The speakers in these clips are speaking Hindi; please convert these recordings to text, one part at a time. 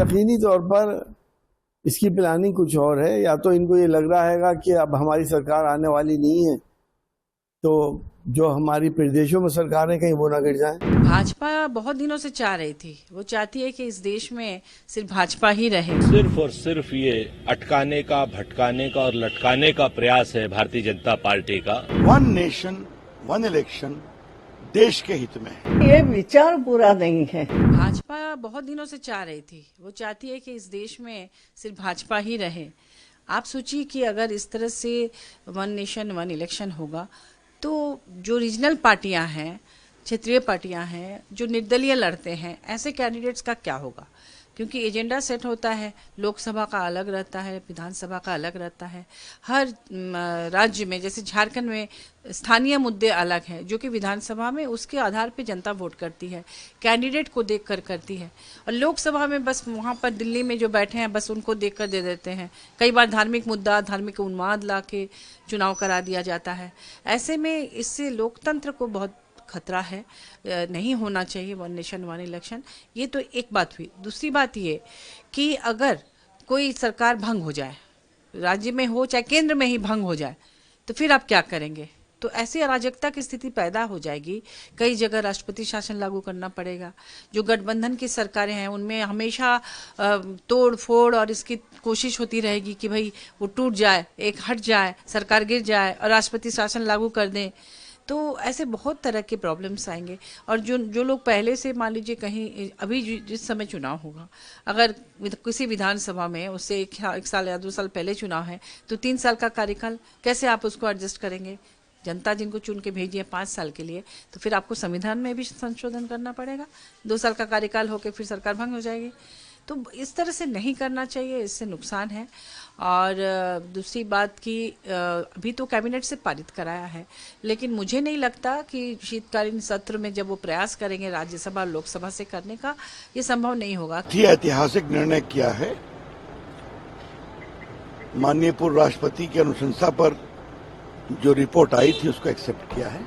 यकीनी तौर पर इसकी प्लानिंग कुछ और है। या तो इनको ये लग रहा है कि अब हमारी सरकार आने वाली नहीं है, तो जो हमारी प्रदेशों में सरकार है कहीं वो ना गिर जाए। भाजपा बहुत दिनों से चाह रही थी, वो चाहती है कि इस देश में सिर्फ भाजपा ही रहे। सिर्फ और सिर्फ ये अटकाने का, भटकाने का और लटकाने का प्रयास है भारतीय जनता पार्टी का। वन नेशन वन इलेक्शन देश के हित में है। ये विचार बुरा नहीं है। भाजपा बहुत दिनों से चाह रही थी, वो चाहती है कि इस देश में सिर्फ भाजपा ही रहे। आप सोचिए कि अगर इस तरह से वन नेशन वन इलेक्शन होगा तो जो रीजनल पार्टियां हैं, क्षेत्रीय पार्टियां हैं, जो निर्दलीय लड़ते हैं, ऐसे कैंडिडेट्स का क्या होगा? क्योंकि एजेंडा सेट होता है, लोकसभा का अलग रहता है, विधानसभा का अलग रहता है। हर राज्य में, जैसे झारखंड में स्थानीय मुद्दे अलग हैं, जो कि विधानसभा में उसके आधार पे जनता वोट करती है, कैंडिडेट को देखकर करती है। और लोकसभा में बस वहाँ पर दिल्ली में जो बैठे हैं बस उनको देखकर दे देते हैं। कई बार धार्मिक मुद्दा, धार्मिक उन्माद ला के चुनाव करा दिया जाता है। ऐसे में इससे लोकतंत्र को बहुत खतरा है, नहीं होना चाहिए वन नेशन वन इलेक्शन। ये तो एक बात हुई। दूसरी बात ये कि अगर कोई सरकार भंग हो जाए, राज्य में हो चाहे केंद्र में ही भंग हो जाए, तो फिर आप क्या करेंगे? तो ऐसी अराजकता की स्थिति पैदा हो जाएगी। कई जगह राष्ट्रपति शासन लागू करना पड़ेगा। जो गठबंधन की सरकारें हैं उनमें हमेशा तोड़ फोड़ और इसकी कोशिश होती रहेगी कि भाई वो टूट जाए, एक हट जाए, सरकार गिर जाए और राष्ट्रपति शासन लागू कर दें। तो ऐसे बहुत तरह के प्रॉब्लम्स आएंगे। और जो लोग पहले से, मान लीजिए कहीं अभी जिस समय चुनाव होगा, अगर किसी विधानसभा में उससे एक साल या 2 साल पहले चुनाव है, तो 3 साल का कार्यकाल कैसे आप उसको एडजस्ट करेंगे? जनता जिनको चुन के भेजी है 5 साल के लिए, तो फिर आपको संविधान में भी संशोधन करना पड़ेगा। 2 साल का कार्यकाल होकर फिर सरकार भंग हो जाएगी। तो इस तरह से नहीं करना चाहिए, इससे नुकसान है। और दूसरी बात कि अभी तो कैबिनेट से पारित कराया है, लेकिन मुझे नहीं लगता कि शीतकालीन सत्र में जब वो प्रयास करेंगे राज्यसभा और लोकसभा से करने का, ये संभव नहीं होगा। ये ऐतिहासिक निर्णय किया है। माननीय पूर्व राष्ट्रपति की अनुशंसा पर जो रिपोर्ट आई थी उसको एक्सेप्ट किया है।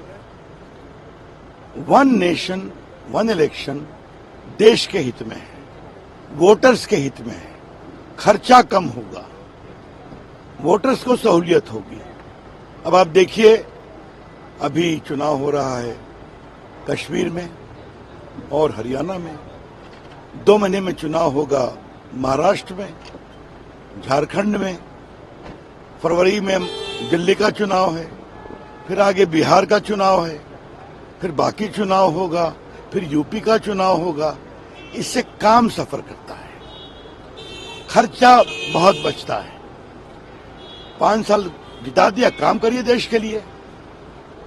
वन नेशन वन इलेक्शन देश के हित में है, वोटर्स के हित में है। खर्चा कम होगा, वोटर्स को सहूलियत होगी। अब आप देखिए, अभी चुनाव हो रहा है कश्मीर में और हरियाणा में। 2 महीने में चुनाव होगा महाराष्ट्र में, झारखंड में। फरवरी में दिल्ली का चुनाव है, फिर आगे बिहार का चुनाव है, फिर बाकी चुनाव होगा, फिर यूपी का चुनाव होगा। इससे काम सफर करता है, खर्चा बहुत बचता है। 5 साल बिता दिया, काम करिए देश के लिए।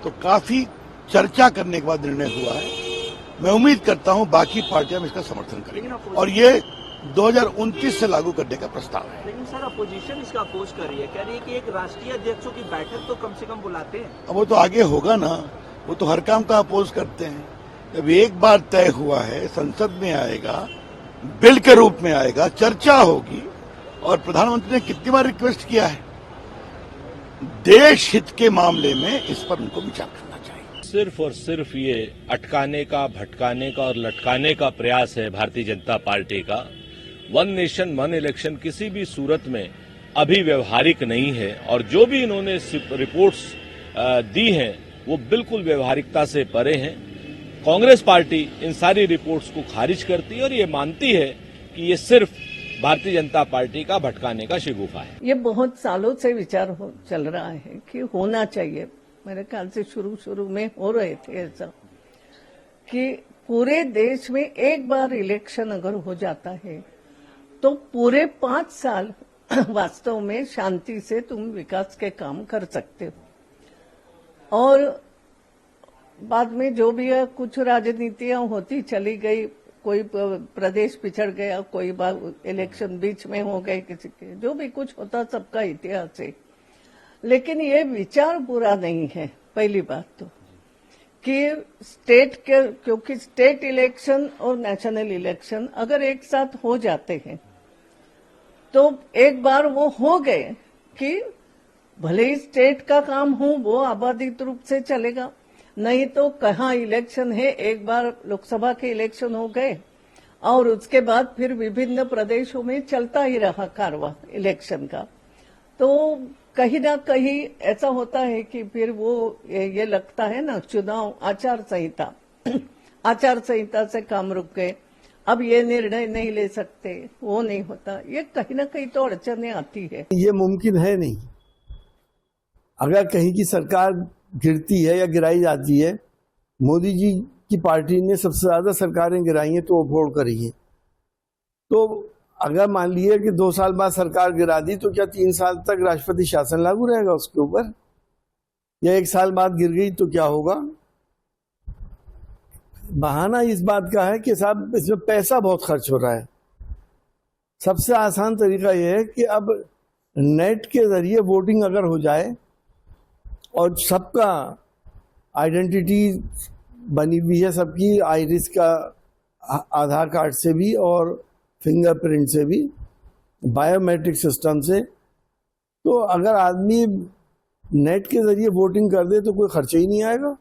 तो काफी चर्चा करने के बाद निर्णय हुआ है। मैं उम्मीद करता हूं बाकी पार्टियां इसका समर्थन करेंगी और ये 2029 से लागू करने का प्रस्ताव है। लेकिन सर, अपोजिशन इसका अपोज कर रही है, कह रही है कि एक राष्ट्रीय अध्यक्षों की बैठक तो कम से कम बुलाते हैं। अब वो तो आगे होगा ना, वो तो हर काम का अपोज करते हैं। जब एक बार तय हुआ है, संसद में आएगा, बिल के रूप में आएगा, चर्चा होगी। और प्रधानमंत्री ने कितनी बार रिक्वेस्ट किया है, देश हित के मामले में इस पर उनको विचार करना चाहिए। सिर्फ और सिर्फ ये अटकाने का, भटकाने का और लटकाने का प्रयास है भारतीय जनता पार्टी का। वन नेशन वन इलेक्शन किसी भी सूरत में अभी व्यवहारिक नहीं है। और जो भी इन्होंने रिपोर्ट्स दी हैं वो बिल्कुल व्यवहारिकता से परे हैं। कांग्रेस पार्टी इन सारी रिपोर्ट्स को खारिज करती है और ये मानती है कि ये सिर्फ भारतीय जनता पार्टी का भटकाने का शिगुफा है। ये बहुत सालों से विचार चल रहा है कि होना चाहिए। मेरे ख्याल से शुरू में हो रहे थे ऐसा कि पूरे देश में एक बार इलेक्शन अगर हो जाता है तो पूरे 5 साल वास्तव में शांति से तुम विकास के काम कर सकते हो। और बाद में जो भी है, कुछ राजनीतियां होती चली गई, कोई प्रदेश पिछड़ गया, कोई बार इलेक्शन बीच में हो गए किसी के, जो भी कुछ होता सबका इतिहास है। लेकिन ये विचार बुरा नहीं है। पहली बात तो कि क्योंकि स्टेट इलेक्शन और नेशनल इलेक्शन अगर एक साथ हो जाते हैं तो एक बार वो हो गए कि भले ही स्टेट का काम हो वो आबादित रूप से चलेगा, नहीं तो कहाँ इलेक्शन है, एक बार लोकसभा के इलेक्शन हो गए और उसके बाद फिर विभिन्न प्रदेशों में चलता ही रहा कारवां इलेक्शन का। तो कहीं ना कहीं ऐसा होता है कि फिर वो ये लगता है ना, चुनाव आचार संहिता आचार संहिता से काम रुक गए, अब ये निर्णय नहीं ले सकते, वो नहीं होता, ये कहीं ना कहीं तो अड़चने आती है। ये मुमकिन है नहीं। अगर कहीं की सरकार गिरती है या गिराई जाती है, मोदी जी की पार्टी ने सबसे ज्यादा सरकारें गिराई हैं तो वो वोट करी है। तो अगर मान लिया कि 2 साल बाद सरकार गिरा दी तो क्या 3 साल तक राष्ट्रपति शासन लागू रहेगा उसके ऊपर? या 1 साल बाद गिर गई तो क्या होगा? बहाना इस बात का है कि साहब इसमें पैसा बहुत खर्च हो रहा है। सबसे आसान तरीका यह है कि अब नेट के जरिए वोटिंग अगर हो जाए और सबका आइडेंटिटी बनी हुई है, सबकी आइरिस का आधार कार्ड से भी और फिंगरप्रिंट से भी, बायोमेट्रिक सिस्टम से, तो अगर आदमी नेट के जरिए वोटिंग कर दे तो कोई खर्चा ही नहीं आएगा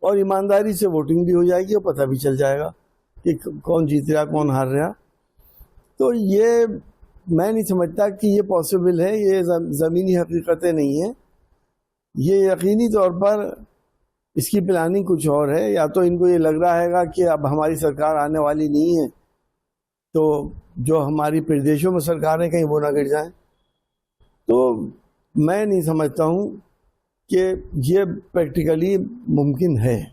और ईमानदारी से वोटिंग भी हो जाएगी और पता भी चल जाएगा कि कौन जीत रहा कौन हार रहा। तो ये मैं नहीं समझता कि ये पॉसिबल है, ये ज़मीनी हकीकतें नहीं है। ये यकीनी तौर पर इसकी प्लानिंग कुछ और है। या तो इनको ये लग रहा है कि अब हमारी सरकार आने वाली नहीं है तो जो हमारी प्रदेशों में सरकारें कहीं वो ना गिर जाएं। तो मैं नहीं समझता हूँ कि ये प्रैक्टिकली मुमकिन है।